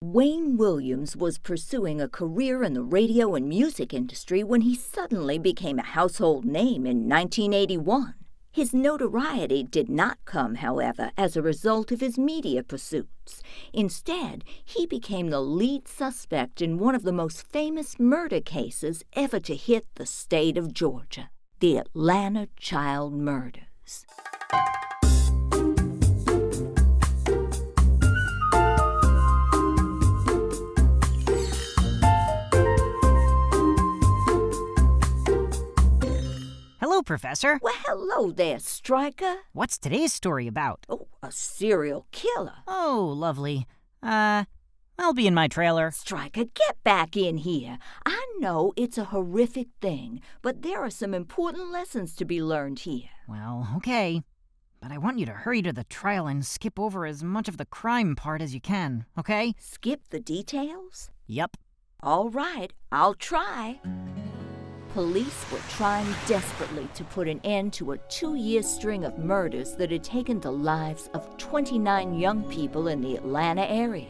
Wayne Williams was pursuing a career in the radio and music industry when he suddenly became a household name in 1981. His notoriety did not come, however, as a result of his media pursuits. Instead, he became the lead suspect in one of the most famous murder cases ever to hit the state of Georgia, the Atlanta child murders. Hello, Professor. Well, hello there, Stryker. What's today's story about? Oh, a serial killer. Oh, lovely. I'll be in my trailer. Stryker, get back in here. I know it's a horrific thing, but there are some important lessons to be learned here. Well, okay. But I want you to hurry to the trial and skip over as much of the crime part as you can, okay? Skip the details? Yep. All right, I'll try. Police were trying desperately to put an end to a 2-year string of murders that had taken the lives of 29 young people in the Atlanta area.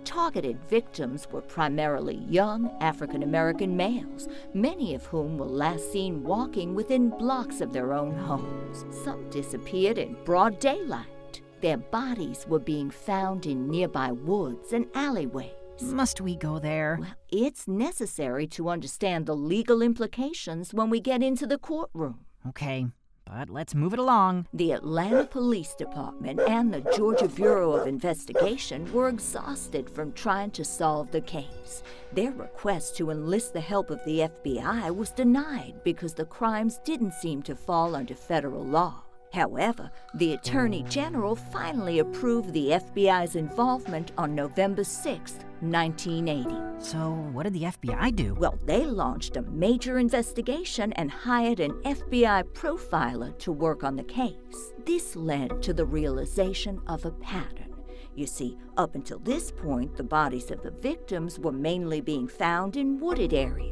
Targeted victims were primarily young African-American males, many of whom were last seen walking within blocks of their own homes. Some disappeared in broad daylight. Their bodies were being found in nearby woods and alleyways. Must we go there? Well, it's necessary to understand the legal implications when we get into the courtroom. Okay, but let's move it along. The Atlanta Police Department and the Georgia Bureau of Investigation were exhausted from trying to solve the case. Their request to enlist the help of the FBI was denied because the crimes didn't seem to fall under federal law. However, the Attorney General finally approved the FBI's involvement on November 6, 1980. So, what did the FBI do? Well, they launched a major investigation and hired an FBI profiler to work on the case. This led to the realization of a pattern. You see, up until this point, the bodies of the victims were mainly being found in wooded areas.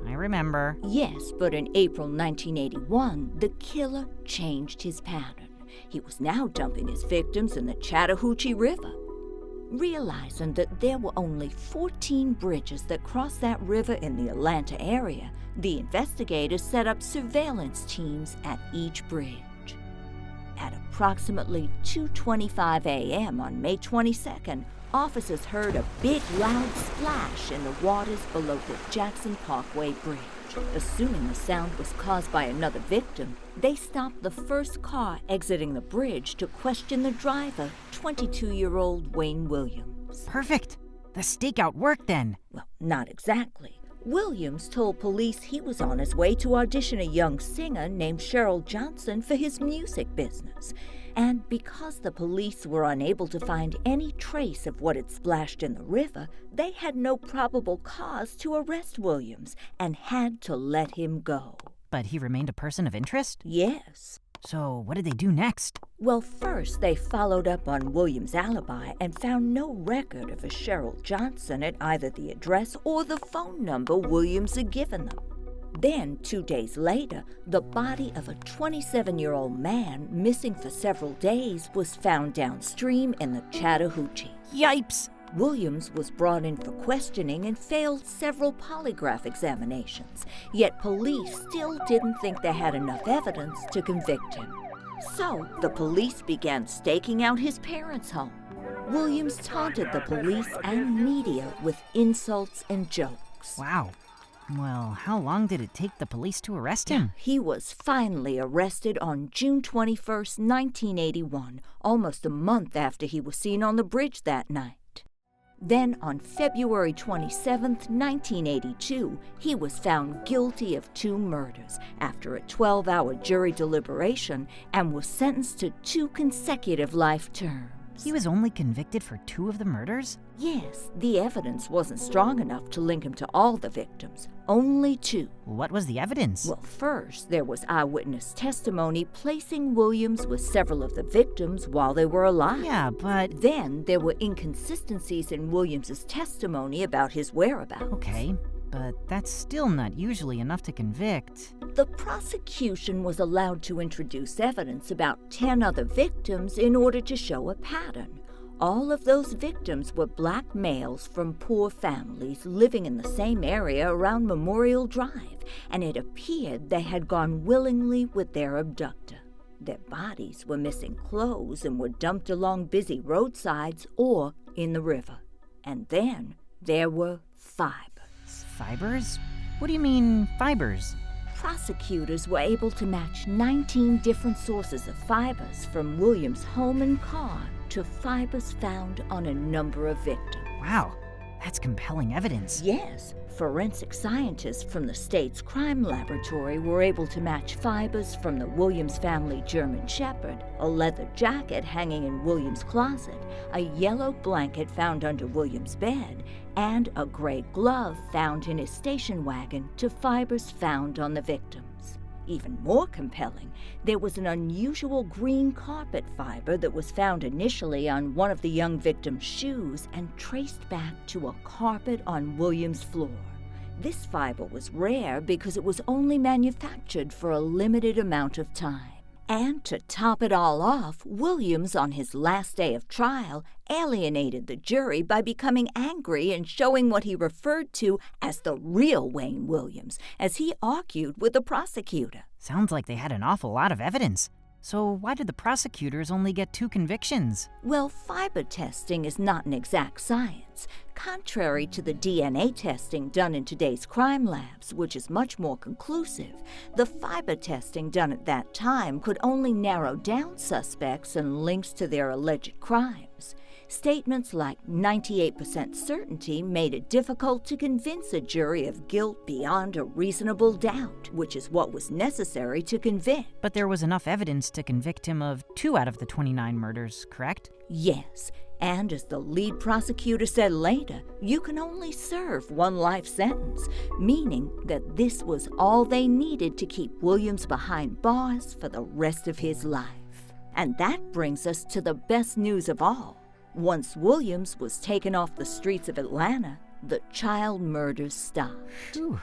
I remember. Yes, but in April 1981, the killer changed his pattern. He was now dumping his victims in the Chattahoochee River. Realizing that there were only 14 bridges that crossed that river in the Atlanta area, the investigators set up surveillance teams at each bridge. At approximately 2:25 a.m. on May 22nd, officers heard a big, loud splash in the waters below the Jackson Parkway Bridge. Assuming the sound was caused by another victim, they stopped the first car exiting the bridge to question the driver, 22-year-old Wayne Williams. Perfect. The stakeout worked then. Well, not exactly. Williams told police he was on his way to audition a young singer named Cheryl Johnson for his music business. And because the police were unable to find any trace of what had splashed in the river, they had no probable cause to arrest Williams and had to let him go. But he remained a person of interest? Yes. So what did they do next? Well, first they followed up on Williams' alibi and found no record of a Cheryl Johnson at either the address or the phone number Williams had given them. Then, 2 days later, the body of a 27-year-old man missing for several days was found downstream in the Chattahoochee. Yipes! Williams was brought in for questioning and failed several polygraph examinations, yet police still didn't think they had enough evidence to convict him. So, the police began staking out his parents' home. Williams taunted the police and media with insults and jokes. Wow. Well, how long did it take the police to arrest him? He was finally arrested on June 21st, 1981, almost a month after he was seen on the bridge that night. Then, on February 27, 1982, he was found guilty of 2 murders after a 12-hour jury deliberation and was sentenced to 2 consecutive life terms. He was only convicted for 2 of the murders? Yes, the evidence wasn't strong enough to link him to all the victims, only 2. What was the evidence? Well, first, there was eyewitness testimony placing Williams with several of the victims while they were alive. Yeah, but... Then there were inconsistencies in Williams's testimony about his whereabouts. Okay, but that's still not usually enough to convict. The prosecution was allowed to introduce evidence about 10 other victims in order to show a pattern. All of those victims were black males from poor families living in the same area around Memorial Drive, and it appeared they had gone willingly with their abductor. Their bodies were missing clothes and were dumped along busy roadsides or in the river. And then there were fibers. Fibers? What do you mean, fibers? Prosecutors were able to match 19 different sources of fibers from Williams' home and car to fibers found on a number of victims. Wow, that's compelling evidence. Yes, forensic scientists from the state's crime laboratory were able to match fibers from the Williams family German Shepherd, a leather jacket hanging in Williams' closet, a yellow blanket found under Williams' bed, and a gray glove found in his station wagon to fibers found on the victims. Even more compelling, there was an unusual green carpet fiber that was found initially on one of the young victim's shoes and traced back to a carpet on Williams' floor. This fiber was rare because it was only manufactured for a limited amount of time. And to top it all off, Williams, on his last day of trial, alienated the jury by becoming angry and showing what he referred to as the real Wayne Williams, as he argued with the prosecutor. Sounds like they had an awful lot of evidence. So why did the prosecutors only get 2 convictions? Well, fiber testing is not an exact science. Contrary to the DNA testing done in today's crime labs, which is much more conclusive, the fiber testing done at that time could only narrow down suspects and links to their alleged crimes. Statements like 98% certainty made it difficult to convince a jury of guilt beyond a reasonable doubt, which is what was necessary to convict. But there was enough evidence to convict him of 2 out of the 29 murders, correct? Yes, and as the lead prosecutor said later, you can only serve 1 life sentence, meaning that this was all they needed to keep Williams behind bars for the rest of his life. And that brings us to the best news of all. Once Williams was taken off the streets of Atlanta, the child murders stopped. Whew,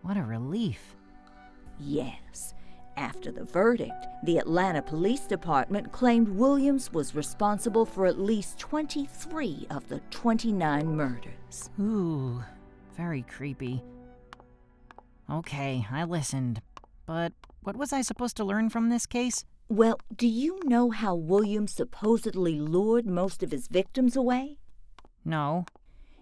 what a relief. Yes. After the verdict, the Atlanta Police Department claimed Williams was responsible for at least 23 of the 29 murders. Ooh, very creepy. Okay, I listened. But what was I supposed to learn from this case? Well, do you know how Williams supposedly lured most of his victims away? No.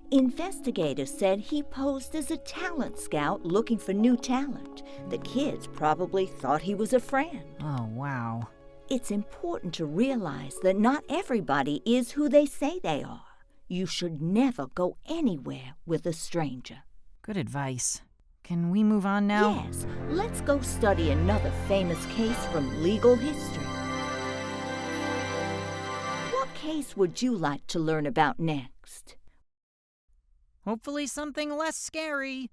Investigators said he posed as a talent scout looking for new talent. The kids probably thought he was a friend. Oh, wow. It's important to realize that not everybody is who they say they are. You should never go anywhere with a stranger. Good advice. Can we move on now? Yes, let's go study another famous case from legal history. What case would you like to learn about next? Hopefully something less scary.